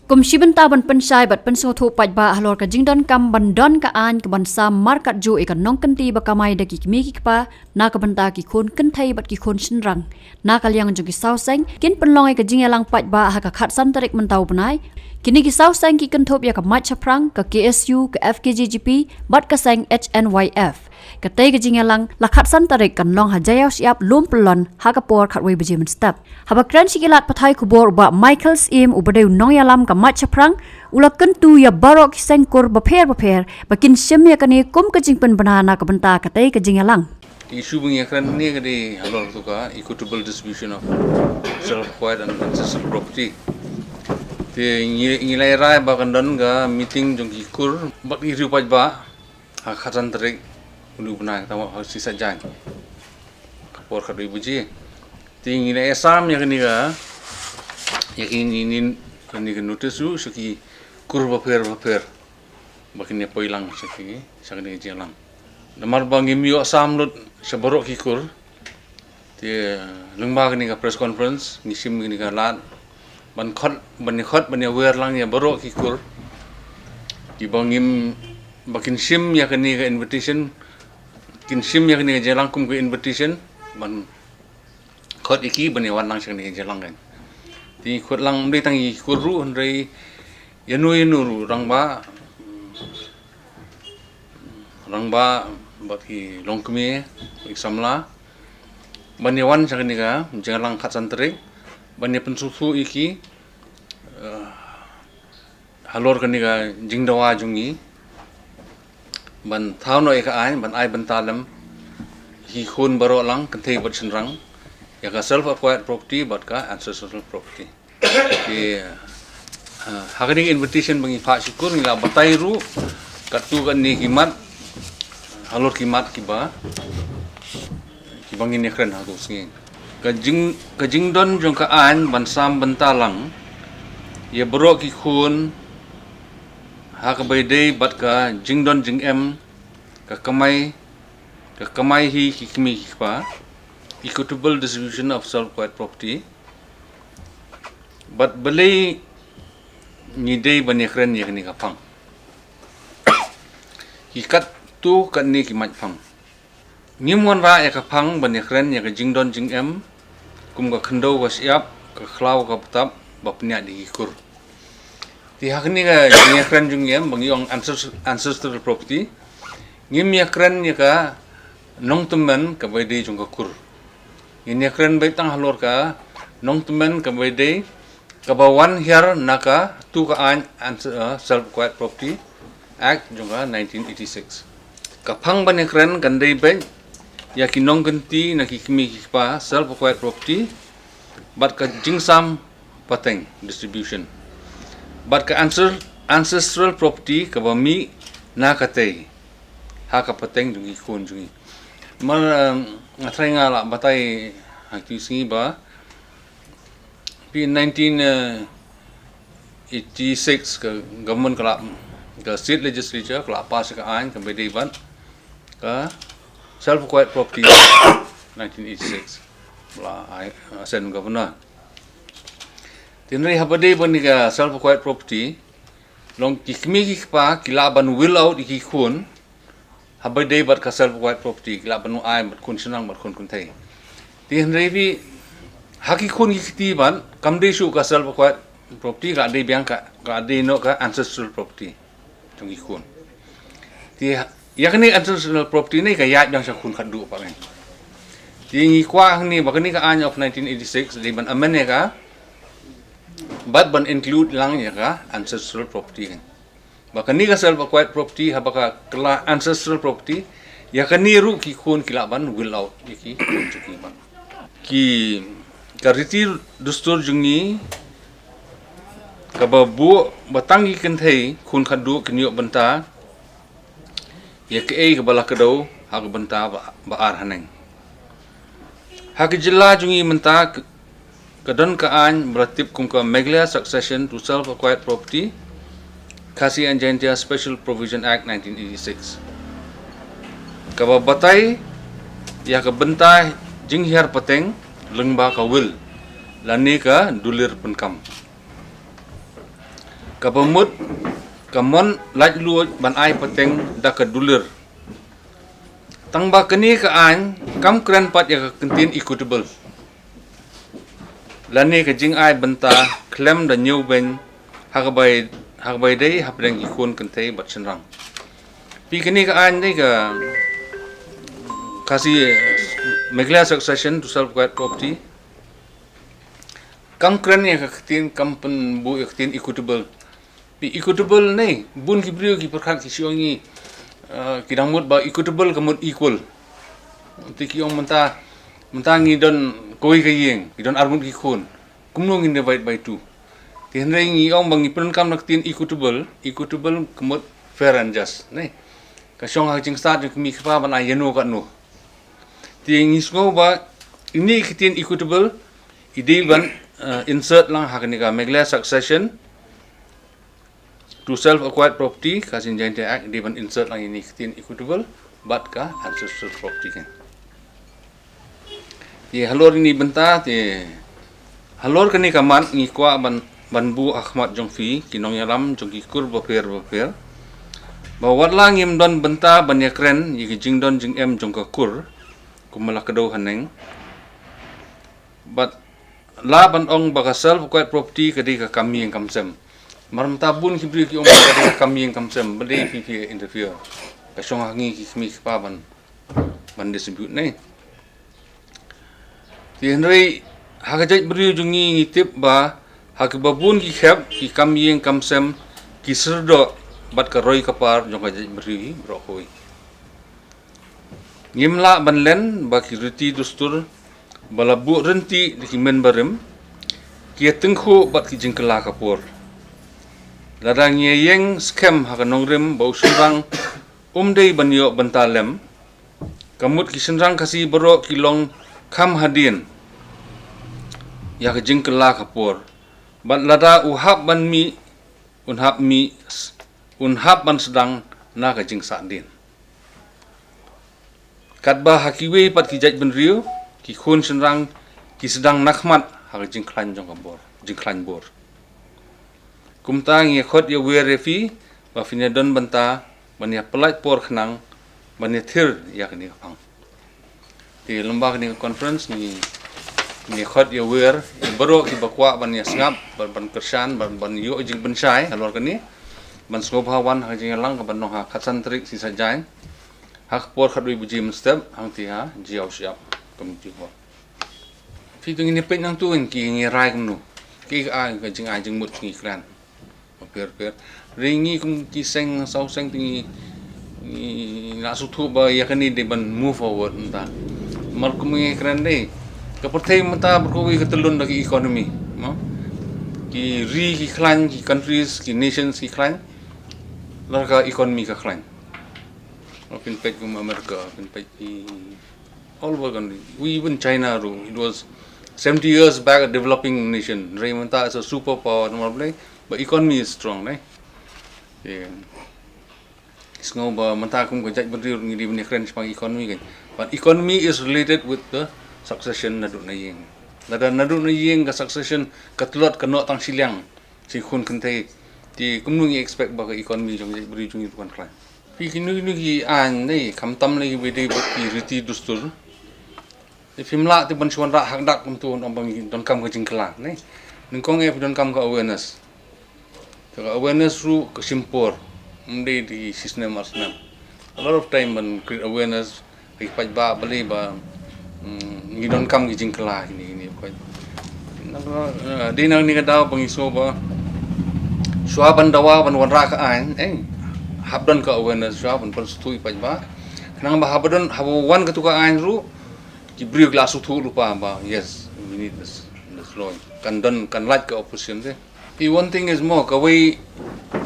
Kum shibenta ban pensai bat penso thu pai ba halor ka jingdon kam bandon ka an ka bansa markat ju e ka nongkanti ba kamai da ki mi ki pa na ka banta ki khon kan thai bat ki khon shin rang na ka liang ju ki sau seng kin penlong e ka jingelang pai ba ha ka khat san tarik mentau banai kini ki sau seng ki kan thop ya ka mat chaprang ka KSU ka FKGGP bat ka seng HNYF ka tay ka jingelang la khat san tarik kan long ha jayaw siap lum pelon ha ka por khat wei bejem step ha ba kran sikilat pathai kubor ba Michael's im ubadeu nong yalam ka mat chaprang ula kentu ya barok sengkur baper bakin sem ya kani kum ka jingpen banana ka banta ka tay ka jingelang isu bengyakan ni kadi halor tu ka equitable distribution of self-acquired and ancestral property. Te ngilai rai ba kandon ga meeting jong ikur bak iriu paj ba khatan tarik ulu bna tawa sisa jang. Kapor khadui buji. Te ngilai asam ya kani ga yakin kani ka notice su saki kur baper bakin ya poilang saki sakani jelang. Namar bang imi asam lut seborok kikur. Te lengba kani ka press conference ngisim kani ka lat ban khot ban ya wer lang ya borok kikur. Di bangim bakin sim ya kani ka invitation kin sim ya kani ka jelang kum ka invitation ban khot iki ban ya wan lang sakani ka jelang kan. Ti khot lang ndai tangi kurru ndai yanu ru rangba baki longkmi samla banyawan sakani ka jelang khat santrik banya pensusu iki halor kani ka jingdawa jungi ban thauno eka ai ban ai bantalam hi khun baro lang kanthei bat senrang ya ka self acquired property bat ka ancestral property ki hakani invitation bangi pha sikur ngila batai ru katu kan ni kimat halor kimat kiba kibangin nekren ha dosngi ka jingdon jong ka an bansam bantalang ye bro ki khun ha ka baidei bat ka jingdon jingem ka kamai hi kikmi pa equitable distribution of self-acquired property but belai ni dei banekren ye ni ka pang hikat tu kan ni kimat pang ngimwan ra ya ka pang banekren ya ka jingdon jingem kum ka khando ka siap ka khlau ka patap bapnya di ikur ti hakni ka banekren jingem bangyong ancestral property ngim ya kren ya ka nongtemen ka baidei jong ka kur ini kren baitang halor ka nongtemen ka baidei ka bawan hiar naka tu ka an self-acquired property act jong ka 1986 kapang banekren gandai ben ya kinong ganti na kikmi pa self-acquired property bat ka jingsam pateng distribution bat ka ancestral property ka bami na katei ha ka pateng jungi khon jungi mar ngatrai nga la batai hakti singi ba pi 1986 ka government ka state legislature ka pass ka ain ka bedei ban ka self-acquired property 1986 la sen governor tinri habade bani ka self-acquired property long kikmi kikpa kilaban will out iki khun habade bat ka self-acquired property kilaban ai bat kun senang bat kun thai tinri bi haki khun kikti ban kamde su ka self-acquired property ka de biang ka de no ka ancestral property trong iki khun ti yakni ancestral property ni ka yat yang sa khun khadu pa ngai ti ngi kwa ni bakani ka an of 1986 di ban amene ka but ban include lang ya ka ancestral property kan bakani ka self acquired property ha baka kala ancestral property yakani ru ki khun kilaban will out ki khun chuki ba ki kariti dustur jungi ka babu batangi kan thei khun khadu kniyo banta ya ke ai kabala kadau ha ka banta ba ar haneng ha ke jilla jungi menta kadon ka an beratip kum ka Meghalaya succession to self acquired property Khasi and Jaintia Special Provision Act 1986 ka ba batai ya ka banta jinghiar pateng lengba ka will lani ka dulir penkam kabamut kamon laj luot ban ai pateng da kadulir tang ba kani ka an kam kran pat ya contain equitable lani ka jing ai banta klem da new ben hagbai dei habreng ikon kante bat senrang pi kani ka an dei ka kasi Meghalaya succession to self quiet property kam kran ya ka tin kam pen bu tin equitable pi equitable nei bun ki brio ki perkhat ki siongi kidamut ba equitable kamut equal ti ki ong menta ngi don koi ka yeng ki don armut ki khon kumno ngi divide by 2 ti hendrai ngi ong bang ipun kam nak tin equitable kamut fair and just nei ka siong ha jing start mi khpa ban ayeno ka no ti ngi sko ba ini ki tin equitable ideal ban insert lang hakni ka Meghalaya succession to self-acquired property kasin Joint Act di ban insert lang ini tin equitable but ka ancestral property kan. Ye halor ini benta te halor kani kaman ni kwa ban bu Ahmad Jongfi kinong yalam jongki kur boper bawat lang yim don benta ban yakren yi jing don jing em jongka kur kumala kado haneng but la ban ong baka self-acquired property kadi ka kami yang kamsem maram tabun ki bri ki ong kadi kami yang kamsem bade fi interfere ka song hangi ki mi pa ban distribute nei ti hendrai hagajai bri jungi ngitip ba hakibabun ki khap ki kami yang kamsem ki serdo bat ka roi kapar jong ka bri bro hoi ngimla ban len ba ki riti dustur balabu ryntih di men barim ki tyngkhuh bat ki jingkela kapur ladang yeng scam ha kanongrim bau sunrang dei banyo bantalem kamut ki sunrang kasi baro ki long kham hadin ya ka jingkela kapur bat lada uhap ban mi unhap ban sedang na ka jing sadin katba hakiwe pat ki jaj ban rio ki khun senrang ki sedang nakmat ha jingklan jong kabor jingklan bor kumtang ye khot ye were fi ba fine don banta bania pelaj por khnang bania thir ya kni phang ti lomba kni conference ni khot ye wer baro ki bakwa bania sngap ban kersan ban yo jing bensai alor kni ban slobawan ha jing lang ban no ha khatsan trik si sajain hak por khadui buji mstep hang ti ha jiao siap komiti ho fi tung ini pe nang tuin ki ngi rai kum nu ki a ka jing a jing mut ngi klan per ringi kum ki seng sau seng tingi na su thu ba ya kani de ban move forward nta mar kum ngi klan dei ka perthai mata berkowi ka telun lagi economy no ki ki klan ki countries ki nations ki klan larga economy ka klan pin pek kum America pin pek all over country. We even China, it was 70 years back a developing nation. Raymanta is a superpower normally, but economy is strong, right? Yeah. Sngo ba manta kum ko jaj bari ngi di kren spang economy kan. But economy is related with the succession nadu na yeng. Lada nadu na yeng ka succession katlot kanot tang silang si khun kante ti kum ngi expect ba ka economy jong jaj bari jong tuan klan. Pi kinu ki an nei kam tam lagi bede bot ki riti dustur Fimla ti ban suan rak hak dak tu on bang don kam ka jingkla nei ningkong e don kam ka awareness ru ke simpor mde di sistem arsnam a lot of time ban create awareness ai paj ba bali ba ngi don kam ki jingkla ini ko di nang ni ka daw bang iso ba swa ban dawa ban wan rak an habdan ka awareness swa ban stui paj ba nang ba habdan hawan ka tu ka an ru ki brio glass tu lupa ba yes we need this law kan don kan like ka opposition de one thing is more ka way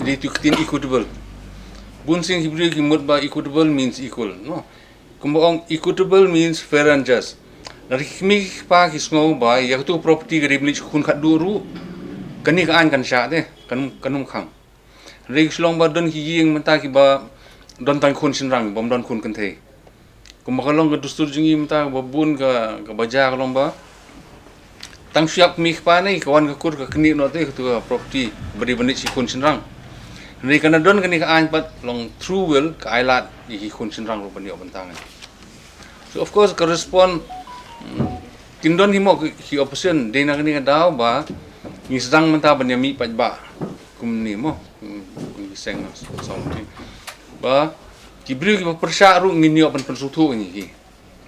di tu tin equitable bun sing ki brio ki mot ba equitable means equal no kumbong equitable means fair and just dari kimi pa ki sngo ba ya tu property garib ni khun khat duru kani ka an kan sha de kanum kham rig Shillong ba don ki yeng mata ki ba don tan khun sinrang bom don khun kan thei kumakalong ka dustur jingi mata ba bun ka baja kalong ba tang siap mi kpa ni kawan ka kur ka kni no te tu property beri bani si kun sinrang ni kana don kani ka an pat long true will ka ailat i kun sinrang ro bani obantang so of course correspond tindon himo ki option de na kani ka daw ba ni sedang menta bani mi pat ba kum ni mo seng something ba ki beri ki persya ru ngini opan pensutu ni ki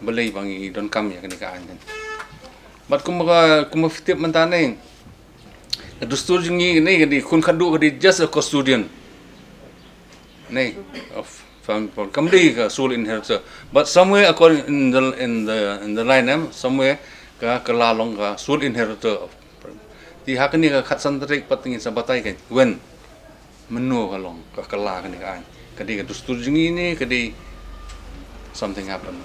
balai bangi don kam ya kani ka an But kuma fitip mentane. Dustur jingi ni kadi kun kadu kadi just a custodian. Ni of family kamdi ka sole inheritor. But somewhere according in the line somewhere ka kalalong ka sole inheritor of. Di hakani ka khatsan tarik patingin sa batay kan. When menu kalong ka kala kani ka. Kadi ka dustur jingi ni kadi something happen.